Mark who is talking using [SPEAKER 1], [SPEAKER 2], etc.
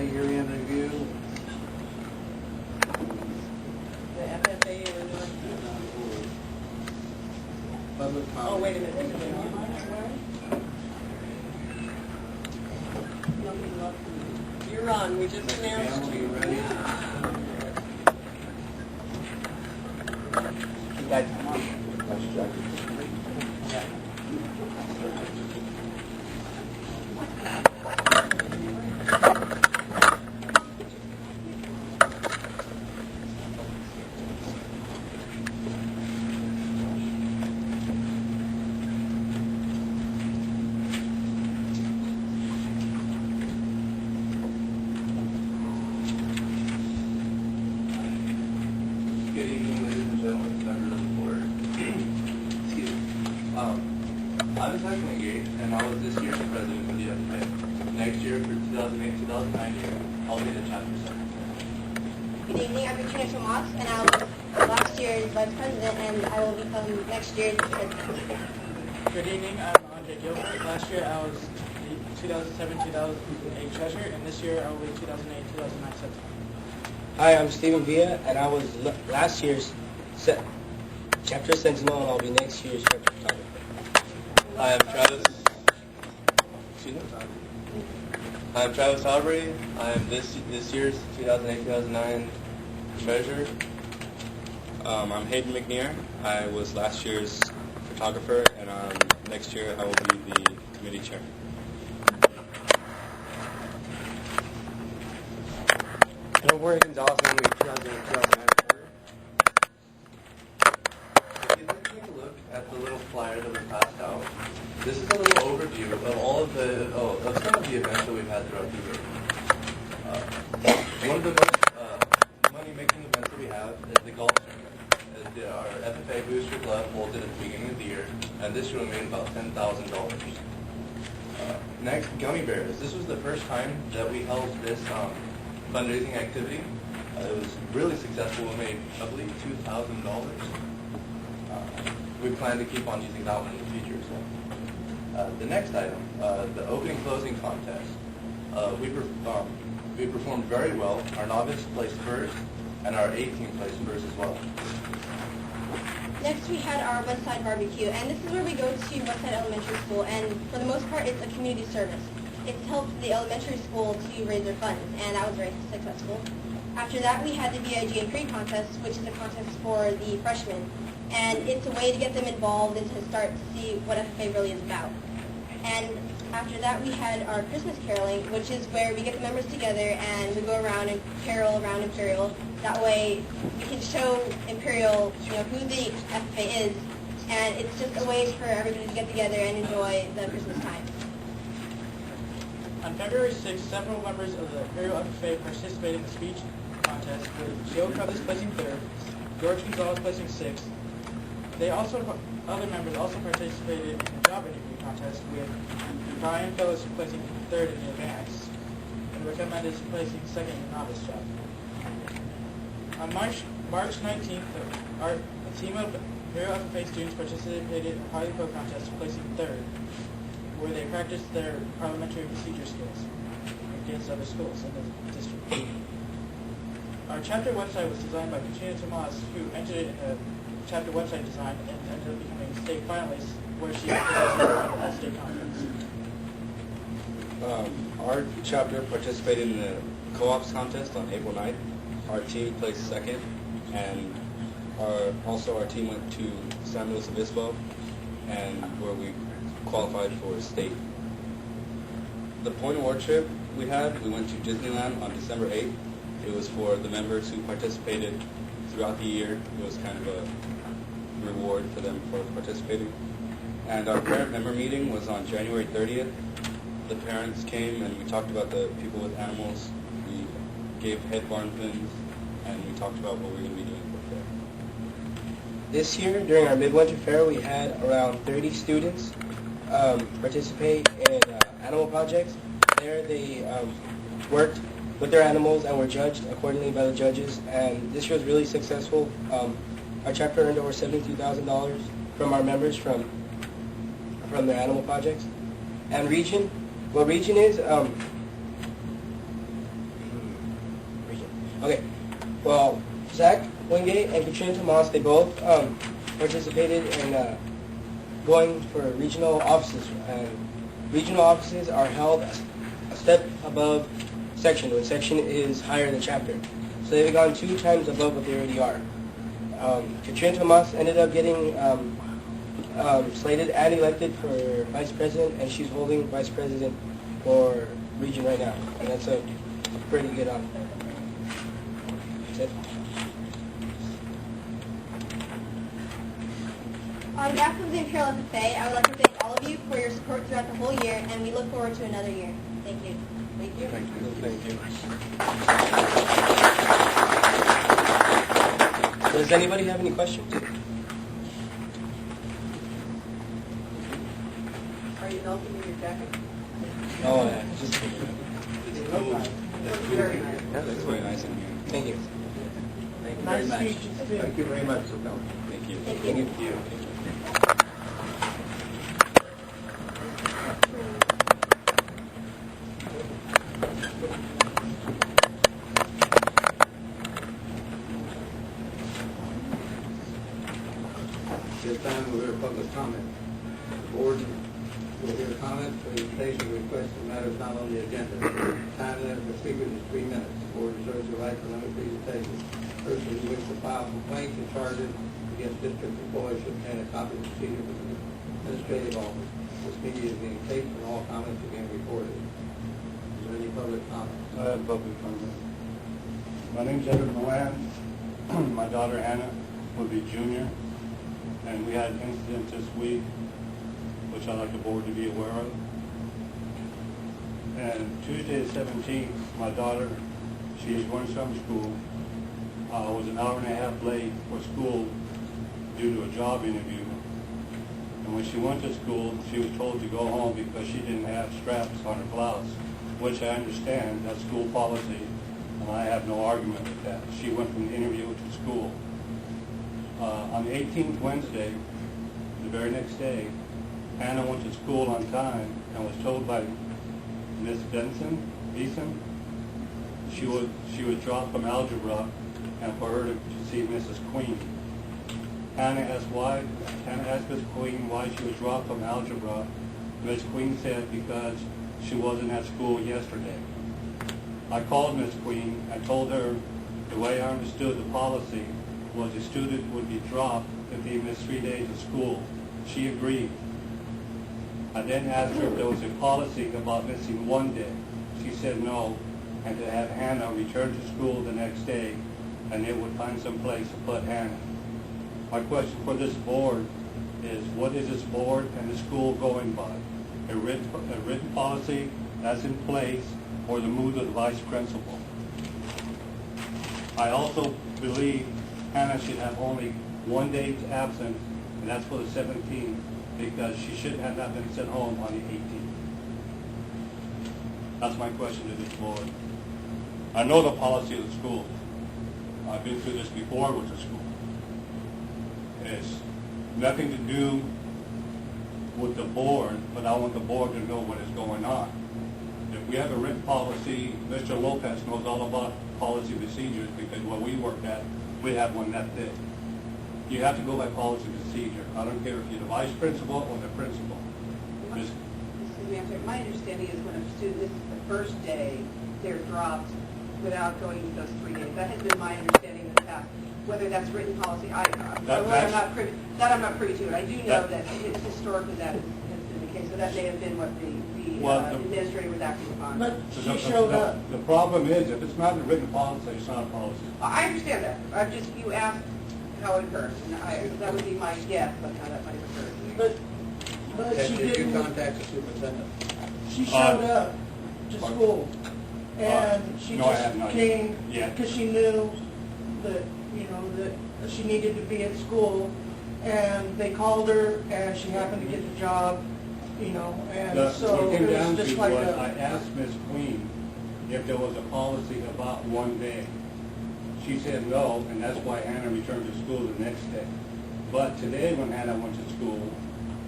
[SPEAKER 1] FFA year-end review.
[SPEAKER 2] The FFA renewal.
[SPEAKER 1] Public comment.
[SPEAKER 2] Oh, wait a minute. You're on. We just announced
[SPEAKER 1] Campbell,
[SPEAKER 2] you.
[SPEAKER 1] you ready?
[SPEAKER 3] You guys come on.
[SPEAKER 4] Good evening, ladies and gentlemen, members of the board. Excuse me. I'm Zach Gate, and I was this year's president for the FFA. Next year, for 2008-2009 year, I'll be the chapter secretary.
[SPEAKER 5] Good evening, I'm Katrina Tomas, and I was last year's vice president, and I will become next year's president.
[SPEAKER 6] Good evening, I'm Andre Gilbert. Last year I was the 2007-2008 treasurer, and this year I will be 2008-2009 secretary.
[SPEAKER 3] Hi, I'm Stephen Villa, and I was last year's chapter sentinel, and I'll be next year's chapter photographer.
[SPEAKER 4] Hi, I'm Travis. Excuse me? I'm Travis Aubrey. I'm this year's 2008-2009 treasurer.
[SPEAKER 7] I'm Hayden McNear. I was last year's photographer, and next year I will be the committee chair.
[SPEAKER 8] Warren Gonzalez, I'm the 2009
[SPEAKER 4] If you'd like to take a look at the little flyer that was passed out, this is a little overview of all of of some of the events that we've had throughout the year. One of the most money-making events that we have is the golf tournament. Our FFA Booster Club holds it at the beginning of the year, and this year we made about $10,000. Next, gummy bears. This was the first time that we held this fundraising activity. It was really successful. We made, I believe, $2,000. We plan to keep on using that one in the future. So, the next item, the opening closing contest. We performed very well. Our novice placed first, and our 18 placed first as well.
[SPEAKER 5] Next, we had our Westside Barbecue, and this is where we go to Westside Elementary School, and for the most part, it's a community service. It's helped the elementary school to raise their funds, and that was very successful. After that, we had the BIG and Pre contest, which is a contest for the freshmen, and it's a way to get them involved and to start to see what FFA really is about. And after that, we had our Christmas caroling, which is where we get the members together and we go around and carol around Imperial. That way, we can show Imperial, who the FFA is, and it's just a way for everybody to get together and enjoy the Christmas time.
[SPEAKER 6] On February 6th, several members of the Imperial FFA participated in the speech contest, with Joe Crothers placing third, George Gonzalez placing sixth. Other members also participated in the job interview contest, with Brian Phillips placing third in the advance, and Rick Mendes placing second in the novice job. On March 19th, a team of Imperial FFA students participated in a Parley Pro contest, placing third, where they practiced their parliamentary procedure skills against other schools in the district. Our chapter website was designed by Katrina Tomas, who entered in the chapter website design and ended up becoming a state finalist, where she participated at the state conference.
[SPEAKER 7] Our chapter participated in the co-ops contest on April 9th. Our team placed second, and our team went to San Luis Obispo, and where we qualified for state. The point award trip we went to Disneyland on December 8th. It was for the members who participated throughout the year. It was kind of a reward for them for participating. And our parent member meeting was on January 30th. The parents came and we talked about the people with animals. We gave head barn pins, and we talked about what we were going to be doing for the fair.
[SPEAKER 3] This year, during our midwinter fair, we had around 30 students participate in animal projects. There they worked with their animals and were judged accordingly by the judges, and this year was really successful. Our chapter earned over $72,000 from our members from the animal projects. And region, what region is, Okay. Well, Zach Wingate and Katrina Tomas, they both participated in going for regional offices. And regional offices are held a step above section, when section is higher than chapter. So they've gone 2 times above what they already are. Katrina Tomas ended up getting slated and elected for vice president, and she's holding vice president for region right now. And that's a pretty good that's it.
[SPEAKER 5] On behalf of the Imperial FFA, I would like to thank all of you for your support throughout the whole year, and we look forward to another year. Thank you.
[SPEAKER 2] Thank you.
[SPEAKER 7] Thank you.
[SPEAKER 3] Does anybody have any questions?
[SPEAKER 2] Are you melting in your jacket?
[SPEAKER 3] Oh, yeah. Just,
[SPEAKER 4] It's cool. It's cool.
[SPEAKER 2] Very nice.
[SPEAKER 7] Yeah, that's very nice in here.
[SPEAKER 3] thank you.
[SPEAKER 1] Thank you very much. Thank you very much for coming.
[SPEAKER 7] Thank you.
[SPEAKER 3] Thank you.
[SPEAKER 1] This time we'll hear public comment. The board will hear comments, presentations, requests, and matters not on the agenda. Time limit for speakers is 3 minutes. The board reserves the right to limit presentations. Persons who wish to file complaints and charges against district employees should obtain a copy of the procedure from the administrative office. This meeting is being taped and all comments are being recorded. Is there any public comment?
[SPEAKER 9] I have public comment. My name's Edward Moran. My daughter Hannah will be junior, and we had an incident this week, which I'd like the board to be aware of. And Tuesday the 17th, my daughter, she is going to summer school, was an hour and a half late for school due to a job interview. And when she went to school, she was told to go home because she didn't have straps on her blouse, which I understand, that's school policy, and I have no argument with that. She went from the interview to school. On the 18th, Wednesday, the very next day, Hannah went to school on time and was told by Miss Beeson, she would drop from algebra and for her to see Mrs. Queen. Hannah asked Miss Queen why she was dropped from algebra. Miss Queen said because she wasn't at school yesterday. I called Miss Queen and told her the way I understood the policy was a student would be dropped if they missed 3 days of school. She agreed. I then asked her if there was a policy about missing 1 day. She said no, and to have Hannah return to school the next day, and they would find some place to put Hannah. My question for this board is, what is this board and the school going by? A written policy that's in place, or the mood of the vice principal? I also believe Hannah should have only 1 day's absence, and that's for the 17th, because she should have not been sent home on the 18th. That's my question to this board. I know the policy of the school. I've been through this before with the school. It's nothing to do with the board, but I want the board to know what is going on. If we have a written policy, Mr. Lopez knows all about policy procedures, because where we work at, we have one that thick. You have to go by policy procedure. I don't care if you're the vice principal or the principal. Just,
[SPEAKER 10] My understanding is when a student, this is the first day, they're dropped without going to those 3 days. That has been my understanding in the past. Whether that's written policy, I'm not privy to it. I do know that historically that has been the case, so that may have been what the administrator was acting upon.
[SPEAKER 6] But she showed up.
[SPEAKER 9] The problem is, if it's not a written policy, it's not a policy.
[SPEAKER 10] I understand that. You asked how it occurred, and that would be my guess on how that might have occurred.
[SPEAKER 6] But she
[SPEAKER 1] Did you
[SPEAKER 6] didn't.
[SPEAKER 1] contact the superintendent?
[SPEAKER 6] She showed up to school, and she
[SPEAKER 9] No, I have not
[SPEAKER 6] just came
[SPEAKER 9] yet.
[SPEAKER 6] because she knew that that she needed to be at school, and they called her, and she happened to get the job, and so
[SPEAKER 9] What it came
[SPEAKER 6] it
[SPEAKER 9] down
[SPEAKER 6] was
[SPEAKER 9] to
[SPEAKER 6] just like
[SPEAKER 9] was I
[SPEAKER 6] a.
[SPEAKER 9] asked Miss Queen if there was a policy about 1 day. She said no, and that's why Hannah returned to school the next day. But today, when Hannah went to school,